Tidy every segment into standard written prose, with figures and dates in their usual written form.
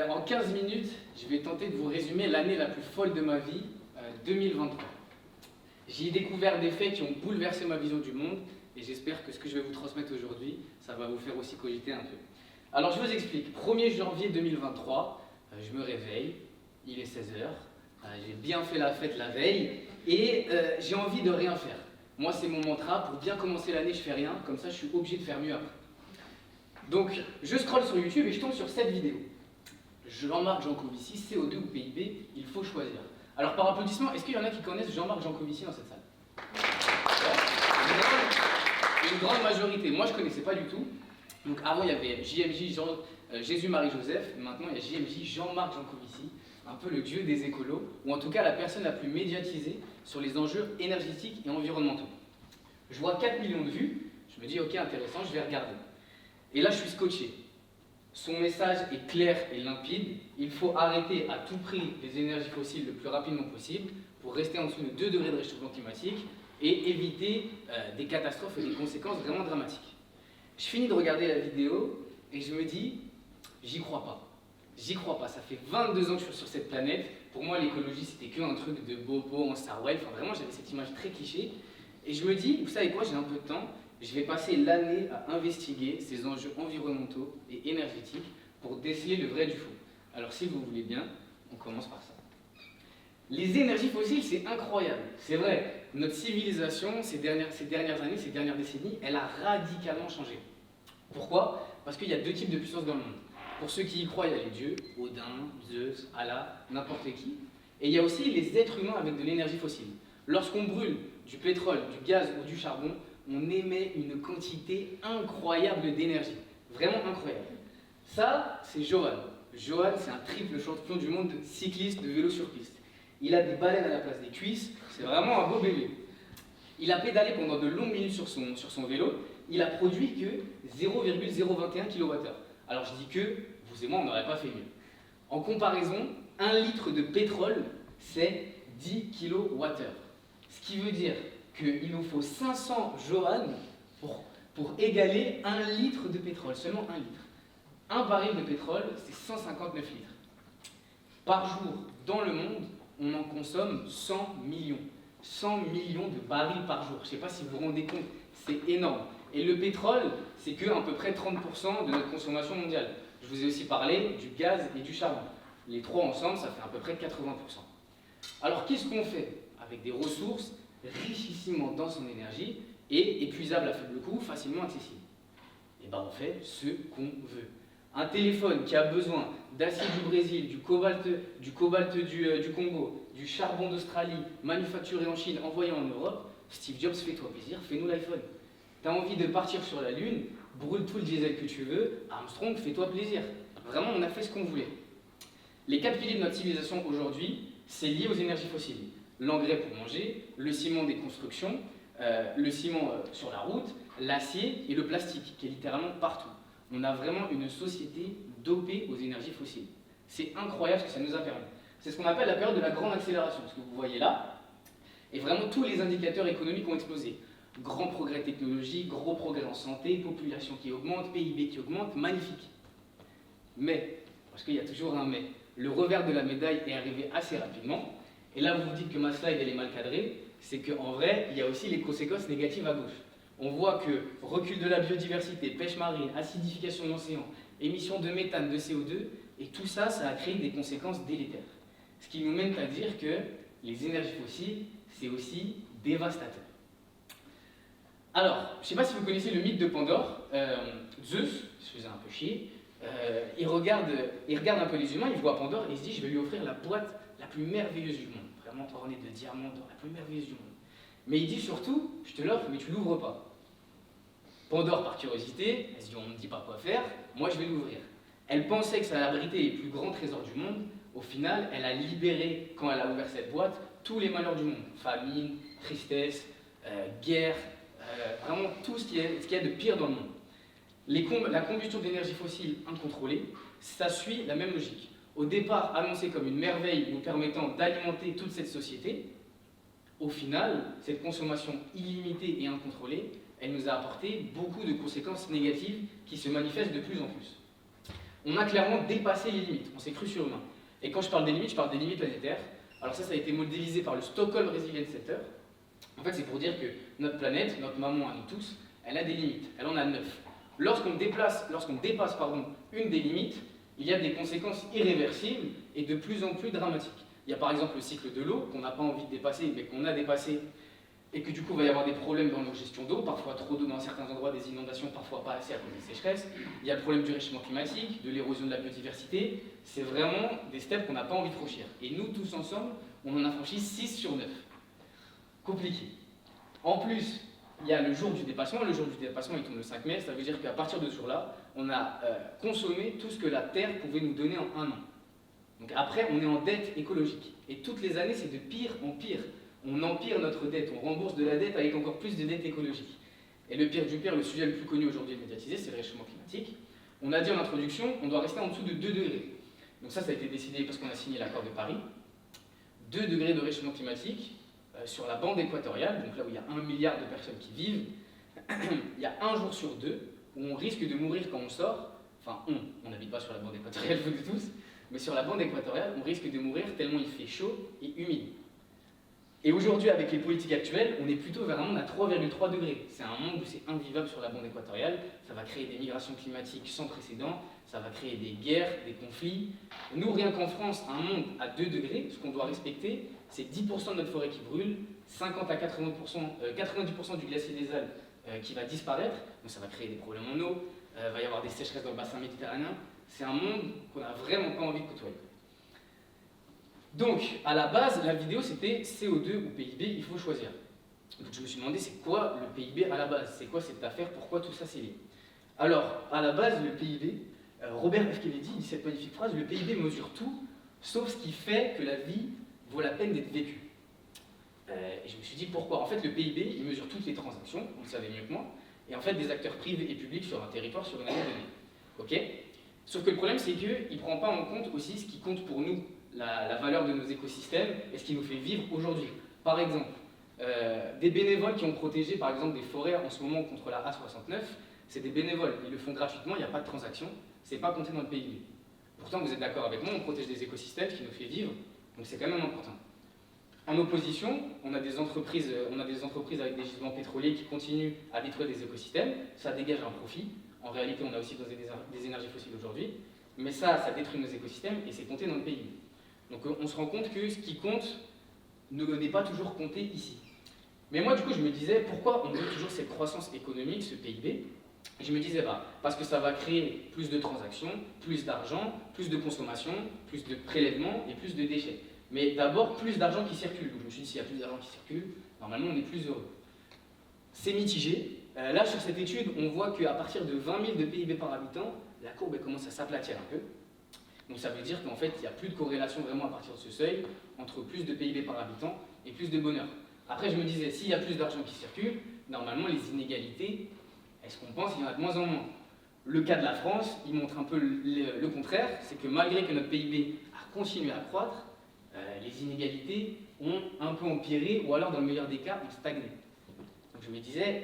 En 15 minutes, je vais tenter de vous résumer l'année la plus folle de ma vie, 2023. J'y ai découvert des faits qui ont bouleversé ma vision du monde et j'espère que ce que je vais vous transmettre aujourd'hui, ça va vous faire aussi cogiter un peu. Alors je vous explique, 1er janvier 2023, je me réveille, il est 16h, j'ai bien fait la fête la veille et j'ai envie de rien faire. Moi c'est mon mantra, pour bien commencer l'année je fais rien, comme ça je suis obligé de faire mieux après. Donc je scrolle sur YouTube et je tombe sur cette vidéo. Jean-Marc Jancovici, CO2 ou PIB, il faut choisir. Alors par applaudissement, est-ce qu'il y en a qui connaissent Jean-Marc Jancovici dans cette salle? Une grande majorité. Moi je ne connaissais pas du tout. Donc avant il y avait JMJ Jésus-Marie-Joseph, maintenant il y a JMJ Jean-Marc Jancovici, un peu le dieu des écolos, ou en tout cas la personne la plus médiatisée sur les enjeux énergétiques et environnementaux. Je vois 4 millions de vues, je me dis ok intéressant, je vais regarder. Et là je suis scotché. Son message est clair et limpide, il faut arrêter à tout prix les énergies fossiles le plus rapidement possible pour rester en dessous de 2 degrés de réchauffement climatique et éviter des catastrophes et des conséquences vraiment dramatiques. Je finis de regarder la vidéo et je me dis, j'y crois pas. J'y crois pas, ça fait 22 ans que je suis sur cette planète. Pour moi l'écologie c'était qu'un truc de bobo en Star Wars, enfin vraiment j'avais cette image très cliché. Et je me dis, vous savez quoi, j'ai un peu de temps, je vais passer l'année à investiguer ces enjeux environnementaux et énergétiques pour déceler le vrai du faux. Alors si vous voulez bien, on commence par ça. Les énergies fossiles, c'est incroyable, c'est vrai. Notre civilisation, ces dernières années, ces dernières décennies, elle a radicalement changé. Pourquoi? Parce qu'il y a deux types de puissances dans le monde. Pour ceux qui y croient, il y a les dieux, Odin, Zeus, Allah, n'importe qui. Et il y a aussi les êtres humains avec de l'énergie fossile. Lorsqu'on brûle du pétrole, du gaz ou du charbon, on émet une quantité incroyable d'énergie. Vraiment incroyable. Ça, c'est Johan. Johan, c'est un triple champion du monde cycliste de vélo sur piste. Il a des baleines à la place des cuisses, c'est vraiment un beau bébé. Il a pédalé pendant de longues minutes sur son vélo, il a produit que 0,021 kWh. Alors je dis que, vous et moi, on n'aurait pas fait mieux. En comparaison, 1 litre de pétrole, c'est 10 kWh. Ce qui veut dire qu'il nous faut 500 Johan pour égaler 1 litre de pétrole, seulement 1 litre. Un baril de pétrole, c'est 159 litres. Par jour, dans le monde, on en consomme 100 millions. 100 millions de barils par jour. Je ne sais pas si vous vous rendez compte, c'est énorme. Et le pétrole, c'est que à peu près 30% de notre consommation mondiale. Je vous ai aussi parlé du gaz et du charbon. Les trois ensemble, ça fait à peu près 80%. Alors qu'est-ce qu'on fait avec des ressources richissimement denses en énergie et épuisables à faible coût, facilement accessibles? Et bien on fait ce qu'on veut. Un téléphone qui a besoin d'acier du Brésil, du cobalt du Congo, du charbon d'Australie, manufacturé en Chine, envoyé en Europe, Steve Jobs, fais-toi plaisir, fais-nous l'iPhone. T'as envie de partir sur la Lune, brûle tout le diesel que tu veux, Armstrong, fais-toi plaisir. Vraiment, on a fait ce qu'on voulait. Les 4 piliers de notre civilisation aujourd'hui, c'est lié aux énergies fossiles. L'engrais pour manger, le ciment des constructions, le ciment sur la route, l'acier et le plastique, qui est littéralement partout. On a vraiment une société dopée aux énergies fossiles. C'est incroyable ce que ça nous a permis. C'est ce qu'on appelle la période de la grande accélération, ce que vous voyez là. Et vraiment tous les indicateurs économiques ont explosé. Grand progrès technologique, gros progrès en santé, population qui augmente, PIB qui augmente, magnifique. Mais, parce qu'il y a toujours un mais, le revers de la médaille est arrivé assez rapidement. Et là vous vous dites que ma slide elle est mal cadrée, c'est qu'en vrai, il y a aussi les conséquences négatives à gauche. On voit que recul de la biodiversité, pêche marine, acidification de l'océan, émission de méthane, de CO2, et tout ça, ça a créé des conséquences délétères. Ce qui nous mène à dire que les énergies fossiles, c'est aussi dévastateur. Alors, je ne sais pas si vous connaissez le mythe de Pandore. Zeus, je faisais un peu chier, il regarde un peu les humains, il voit Pandore et il se dit je vais lui offrir la boîte la plus merveilleuse du monde, vraiment ornée de diamants d'or, la plus merveilleuse du monde. Mais il dit surtout, je te l'offre mais tu l'ouvres pas. Pandore, par curiosité, elle se dit on ne me dit pas quoi faire, moi je vais l'ouvrir. Elle pensait que ça allait abriter les plus grands trésors du monde, au final elle a libéré, quand elle a ouvert cette boîte, tous les malheurs du monde. Famine, tristesse, guerre, vraiment tout ce qu'il y a de pire dans le monde. La combustion d'énergie fossile incontrôlée, ça suit la même logique. Au départ annoncée comme une merveille nous permettant d'alimenter toute cette société, au final, cette consommation illimitée et incontrôlée, elle nous a apporté beaucoup de conséquences négatives qui se manifestent de plus en plus. On a clairement dépassé les limites, on s'est cru surhumain. Et quand je parle des limites, je parle des limites planétaires. Alors ça a été modélisé par le Stockholm Resilience Center. En fait, c'est pour dire que notre planète, notre maman à nous tous, elle a des limites, elle en a 9. Lorsqu'on dépasse une des limites, il y a des conséquences irréversibles et de plus en plus dramatiques. Il y a par exemple le cycle de l'eau qu'on n'a pas envie de dépasser, mais qu'on a dépassé, et que du coup il va y avoir des problèmes dans nos gestions d'eau, parfois trop d'eau dans certains endroits, des inondations, parfois pas assez à cause des sécheresses. Il y a le problème du réchauffement climatique, de l'érosion de la biodiversité. C'est vraiment des steps qu'on n'a pas envie de franchir. Et nous, tous ensemble, on en a franchi 6 sur 9. Compliqué. En plus, il y a le jour du dépassement. Le jour du dépassement, il tombe le 5 mai. Ça veut dire qu'à partir de ce jour-là, on a consommé tout ce que la Terre pouvait nous donner en un an. Donc après, on est en dette écologique. Et toutes les années, c'est de pire en pire. On empire notre dette, on rembourse de la dette avec encore plus de dette écologique. Et le pire du pire, le sujet le plus connu aujourd'hui et médiatisé, c'est le réchauffement climatique. On a dit en introduction, on doit rester en dessous de 2 degrés. Donc ça a été décidé parce qu'on a signé l'accord de Paris. 2 degrés de réchauffement climatique sur la bande équatoriale, donc là où il y a 1 milliard de personnes qui vivent. Il y a un jour sur 2 où on risque de mourir quand on sort. Enfin, on n'habite pas sur la bande équatoriale, vous tous, mais sur la bande équatoriale, on risque de mourir tellement il fait chaud et humide. Et aujourd'hui, avec les politiques actuelles, on est plutôt vers un monde à 3,3 degrés. C'est un monde où c'est invivable sur la bande équatoriale. Ça va créer des migrations climatiques sans précédent, ça va créer des guerres, des conflits. Nous, rien qu'en France, un monde à 2 degrés, ce qu'on doit respecter, c'est 10% de notre forêt qui brûle, 50 à 90% du glacier des Alpes qui va disparaître. Donc ça va créer des problèmes en eau, va y avoir des sécheresses dans le bassin méditerranéen. C'est un monde qu'on n'a vraiment pas envie de côtoyer. Donc, à la base, la vidéo c'était CO2 ou PIB, il faut choisir. Donc je me suis demandé c'est quoi le PIB à la base, c'est quoi cette affaire, pourquoi tout ça c'est lié. Alors, à la base, le PIB, Robert F. Kennedy dit cette magnifique phrase, le PIB mesure tout, sauf ce qui fait que la vie vaut la peine d'être vécue. Et je me suis dit pourquoi. En fait, le PIB, il mesure toutes les transactions, vous le savez mieux que moi, et en fait des acteurs privés et publics sur un territoire, sur une année donnée. Ok. Sauf que le problème, c'est qu'il ne prend pas en compte aussi ce qui compte pour nous, la valeur de nos écosystèmes et ce qui nous fait vivre aujourd'hui. Par exemple, des bénévoles qui ont protégé par exemple des forêts en ce moment contre la A69, c'est des bénévoles, ils le font gratuitement, il n'y a pas de transaction, c'est pas compté dans le PIB. Pourtant, vous êtes d'accord avec moi, on protège des écosystèmes, ce qui nous fait vivre, donc c'est quand même important. En opposition, on a des entreprises avec des gisements pétroliers qui continuent à détruire des écosystèmes, ça dégage un profit. En réalité, on a aussi des énergies fossiles aujourd'hui, mais ça détruit nos écosystèmes et c'est compté dans le PIB. Donc on se rend compte que ce qui compte n'est pas toujours compté ici. Mais moi, du coup, je me disais, pourquoi on veut toujours cette croissance économique, ce PIB? Et je me disais, parce que ça va créer plus de transactions, plus d'argent, plus de consommation, plus de prélèvements et plus de déchets. Mais d'abord, plus d'argent qui circule. Donc je me suis dit, s'il y a plus d'argent qui circule, normalement, on est plus heureux. C'est mitigé. Là, sur cette étude, on voit qu'à partir de 20 000 de PIB par habitant, la courbe commence à s'aplatir un peu. Donc ça veut dire qu'en fait, il n'y a plus de corrélation vraiment à partir de ce seuil entre plus de PIB par habitant et plus de bonheur. Après, je me disais, s'il y a plus d'argent qui circule, normalement, les inégalités, est-ce qu'on pense qu'il y en a de moins en moins? Le cas de la France, il montre un peu le contraire, c'est que malgré que notre PIB a continué à croître, les inégalités ont un peu empiré, ou alors dans le meilleur des cas, ont stagné. Donc je me disais,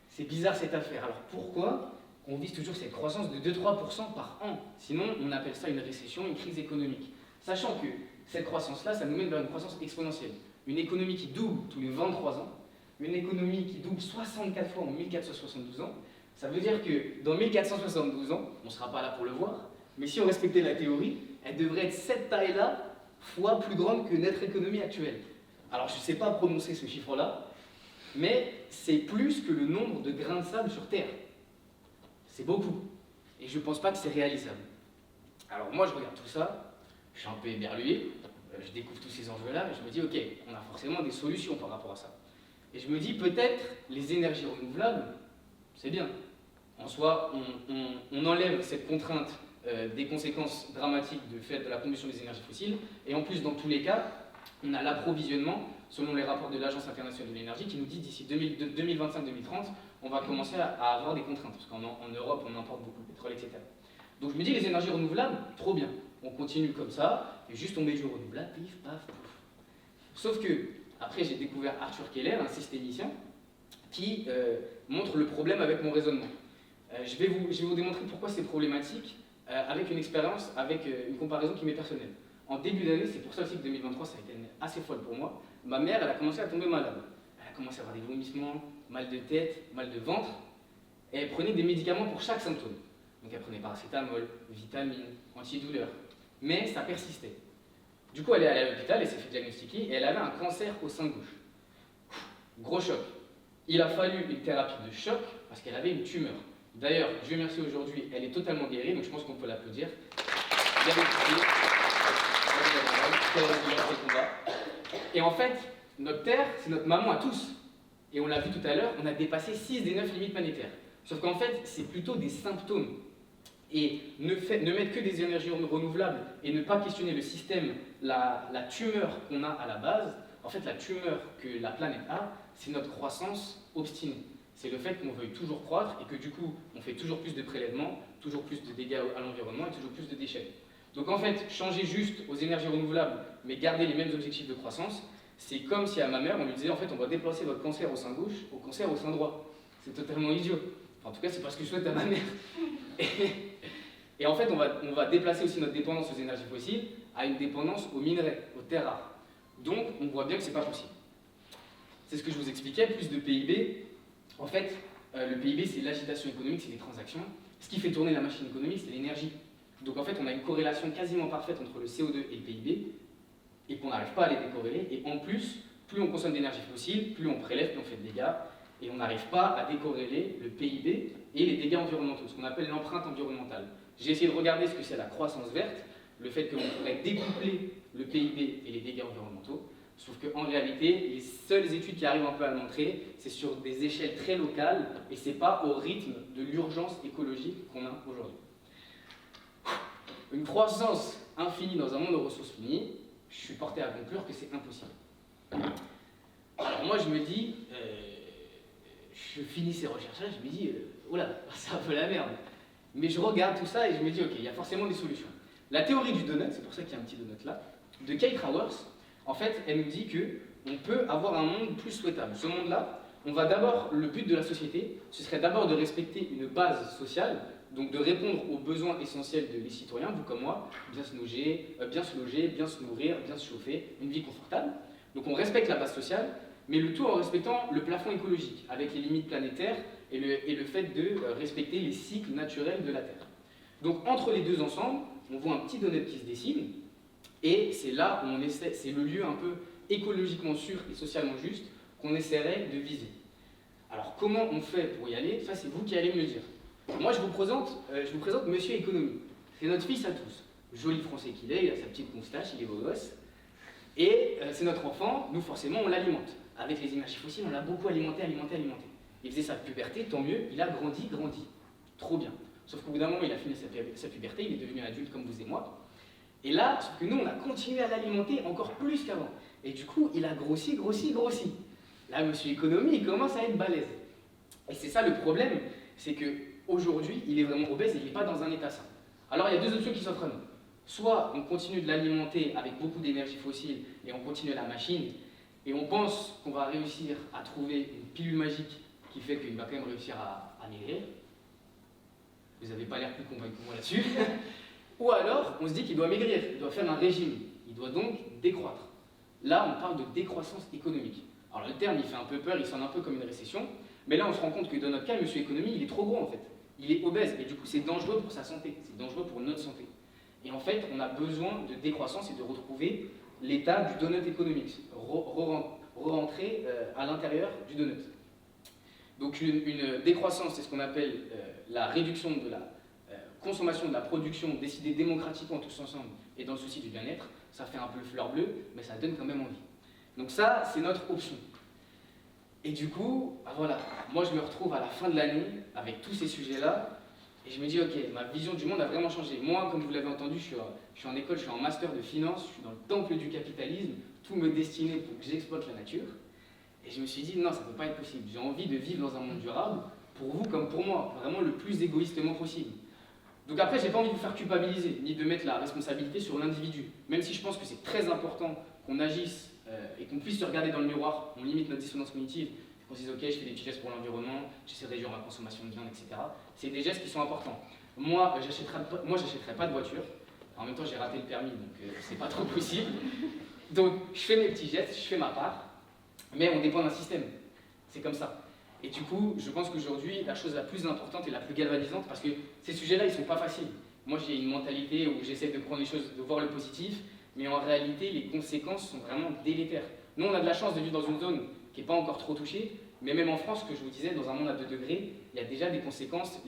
c'est bizarre cette affaire. Alors pourquoi on vise toujours cette croissance de 2-3% par an? Sinon, on appelle ça une récession, une crise économique. Sachant que cette croissance-là, ça nous mène vers une croissance exponentielle. Une économie qui double tous les 23 ans, une économie qui double 64 fois en 1472 ans, ça veut dire que dans 1472 ans, on ne sera pas là pour le voir, mais si on respectait la théorie, elle devrait être cette taille-là, fois plus grande que notre économie actuelle. Alors je ne sais pas prononcer ce chiffre-là, mais c'est plus que le nombre de grains de sable sur Terre. C'est beaucoup. Et je ne pense pas que c'est réalisable. Alors moi, je regarde tout ça, je suis un peu éberlué, je découvre tous ces enjeux-là, et je me dis, ok, on a forcément des solutions par rapport à ça. Et je me dis, peut-être, les énergies renouvelables, c'est bien. En soi, on enlève cette contrainte des conséquences dramatiques du fait de la combustion des énergies fossiles, et en plus, dans tous les cas, on a l'approvisionnement, selon les rapports de l'Agence internationale de l'énergie, qui nous dit d'ici 2025-2030, on va commencer à avoir des contraintes, parce qu'en Europe, on importe beaucoup de pétrole, etc. Donc je me dis, les énergies renouvelables, trop bien. On continue comme ça, et juste on met du renouvelable, pif, paf, pouf. Sauf que, après j'ai découvert Arthur Keller, un systémicien, qui montre le problème avec mon raisonnement. Je vais vous démontrer pourquoi c'est problématique avec une expérience, avec une comparaison qui m'est personnelle. En début d'année, c'est pour ça aussi que 2023, ça a été une année assez folle pour moi, ma mère, elle a commencé à tomber malade. Elle a commencé à avoir des vomissements, mal de tête, mal de ventre, et elle prenait des médicaments pour chaque symptôme. Donc elle prenait paracétamol, vitamines, antidouleurs, mais ça persistait. Du coup, elle est allée à l'hôpital, elle s'est fait diagnostiquer, et elle avait un cancer au sein gauche. Gros choc. Il a fallu une thérapie de choc parce qu'elle avait une tumeur. D'ailleurs, Dieu merci aujourd'hui, elle est totalement guérie, donc je pense qu'on peut l'applaudir. Et en fait, notre Terre, c'est notre maman à tous. Et on l'a vu tout à l'heure, on a dépassé 6 des 9 limites planétaires. Sauf qu'en fait, c'est plutôt des symptômes. Et ne mettre que des énergies renouvelables et ne pas questionner le système, la tumeur qu'on a à la base, en fait, la tumeur que la planète a, c'est notre croissance obstinée. C'est le fait qu'on veuille toujours croître et que du coup, on fait toujours plus de prélèvements, toujours plus de dégâts à l'environnement et toujours plus de déchets. Donc en fait, changer juste aux énergies renouvelables, mais garder les mêmes objectifs de croissance, c'est comme si à ma mère, on lui disait en fait, on va déplacer votre cancer au sein gauche au cancer au sein droit. C'est totalement idiot. Enfin, en tout cas, c'est pas ce que je souhaite à ma mère. Et en fait, on va déplacer aussi notre dépendance aux énergies fossiles à une dépendance aux minerais, aux terres rares. Donc, on voit bien que c'est pas possible. C'est ce que je vous expliquais, plus de PIB. En fait, le PIB, c'est l'agitation économique, c'est les transactions. Ce qui fait tourner la machine économique, c'est l'énergie. Donc en fait, on a une corrélation quasiment parfaite entre le CO2 et le PIB, et qu'on n'arrive pas à les décorréler. Et en plus, plus on consomme d'énergie fossile, plus on prélève, plus on fait de dégâts, et on n'arrive pas à décorréler le PIB et les dégâts environnementaux, ce qu'on appelle l'empreinte environnementale. J'ai essayé de regarder ce que c'est la croissance verte, le fait qu'on pourrait découpler le PIB et les dégâts environnementaux, sauf qu'en réalité, les seules études qui arrivent un peu à le montrer, c'est sur des échelles très locales, et c'est pas au rythme de l'urgence écologique qu'on a aujourd'hui. Une croissance infinie dans un monde aux ressources finies, je suis porté à conclure que c'est impossible. Alors moi je me dis, je finis ces recherches-là, je me dis, oh là, c'est un peu la merde. Mais je regarde tout ça et je me dis, ok, il y a forcément des solutions. La théorie du donut, c'est pour ça qu'il y a un petit donut là, de Kate Raworth, en fait, elle nous dit qu'on peut avoir un monde plus souhaitable. Ce monde-là, le but de la société, ce serait d'abord de respecter une base sociale, donc de répondre aux besoins essentiels des citoyens, vous comme moi, bien se loger, bien se nourrir, bien se chauffer, une vie confortable. Donc on respecte la base sociale, mais le tout en respectant le plafond écologique, avec les limites planétaires et le fait de respecter les cycles naturels de la Terre. Donc entre les deux ensemble, on voit un petit donut qui se dessine, et c'est là où c'est le lieu un peu écologiquement sûr et socialement juste qu'on essaierait de viser. Alors comment on fait pour y aller? Ça c'est vous qui allez me le dire. Moi je vous présente Monsieur Économie. C'est notre fils à tous. Joli français qu'il est, il a sa petite moustache, il est beau gosse. Et c'est notre enfant, nous forcément on l'alimente. Avec les énergies fossiles, on l'a beaucoup alimenté. Il faisait sa puberté, tant mieux, il a grandi. Trop bien. Sauf qu'au bout d'un moment, il a fini sa puberté, il est devenu adulte comme vous et moi. Et là, sauf que nous, on a continué à l'alimenter encore plus qu'avant. Et du coup, il a grossi. Là, Monsieur Économie, il commence à être balèze. Et c'est ça le problème, c'est qu'aujourd'hui, il est vraiment obèse et il n'est pas dans un état sain. Alors, il y a deux options qui s'offrent à nous. Soit on continue de l'alimenter avec beaucoup d'énergie fossile et on continue la machine, et on pense qu'on va réussir à trouver une pilule magique qui fait qu'il va quand même réussir à maigrir. Vous n'avez pas l'air plus convaincu que moi là-dessus. Ou alors, on se dit qu'il doit maigrir, il doit faire un régime, il doit donc décroître. Là, on parle de décroissance économique. Alors le terme, il fait un peu peur, il sonne un peu comme une récession, mais là, on se rend compte que dans notre cas, Monsieur Économie, il est trop gros en fait. Il est obèse, et du coup, c'est dangereux pour sa santé, c'est dangereux pour notre santé. Et en fait, on a besoin de décroissance et de retrouver l'état du donut économique, re-rentrer à l'intérieur du donut. Donc une décroissance, c'est ce qu'on appelle la réduction de la consommation, de la production décidée démocratiquement tous ensemble et dans le souci du bien-être. Ça fait un peu fleur bleue, mais ça donne quand même envie. Donc ça, c'est notre option. Et du coup, bah voilà, moi je me retrouve à la fin de l'année avec tous ces sujets-là, et je me dis, ok, ma vision du monde a vraiment changé. Moi, comme vous l'avez entendu, je suis en école, je suis en master de finance, je suis dans le temple du capitalisme, tout me destiné pour que j'exploite la nature. Et je me suis dit, non, ça ne peut pas être possible. J'ai envie de vivre dans un monde durable, pour vous comme pour moi, vraiment le plus égoïstement possible. Donc après, j'ai pas envie de vous faire culpabiliser, ni de mettre la responsabilité sur l'individu. Même si je pense que c'est très important qu'on agisse et qu'on puisse se regarder dans le miroir, on limite notre dissonance cognitive, qu'on se dise, ok, je fais des petits gestes pour l'environnement, j'essaie de réduire ma consommation de viande, etc. C'est des gestes qui sont importants. Moi, j'achèterai pas de voiture. En même temps, j'ai raté le permis, donc c'est pas trop possible. Donc, je fais mes petits gestes, je fais ma part, mais on dépend d'un système. C'est comme ça. Et du coup, je pense qu'aujourd'hui, la chose la plus importante et la plus galvanisante, parce que ces sujets-là, ils sont pas faciles. Moi, j'ai une mentalité où j'essaie de prendre les choses, de voir le positif, mais en réalité, les conséquences sont vraiment délétères. Nous, on a de la chance de vivre dans une zone qui n'est pas encore trop touchée, mais même en France, que je vous disais, dans un monde à 2 degrés, il y a déjà des conséquences.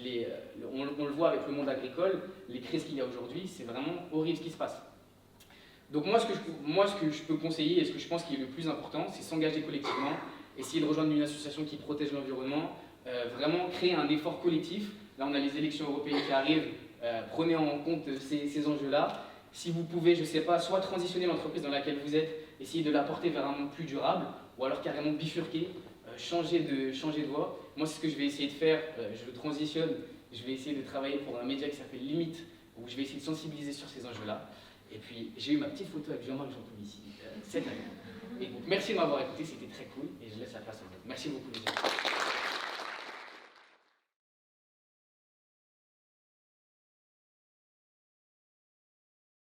On le voit avec le monde agricole, les crises qu'il y a aujourd'hui, c'est vraiment horrible ce qui se passe. Donc moi, ce que je peux conseiller et ce que je pense qui est le plus important, c'est s'engager collectivement, essayer de rejoindre une association qui protège l'environnement, vraiment créer un effort collectif. Là, on a les élections européennes qui arrivent, prenez en compte ces enjeux-là. Si vous pouvez, je ne sais pas, soit transitionner l'entreprise dans laquelle vous êtes, essayer de la porter vers un monde plus durable, ou alors carrément bifurquer, changer de voie. Moi, c'est ce que je vais essayer de faire. Je transitionne, je vais essayer de travailler pour un média qui s'appelle Limite, où je vais essayer de sensibiliser sur ces enjeux-là. Et puis, j'ai eu ma petite photo avec Jean-Marc Jancovici cette année. Et donc, merci de m'avoir écouté, c'était très cool, et je laisse la place aux autres. Merci beaucoup les gens.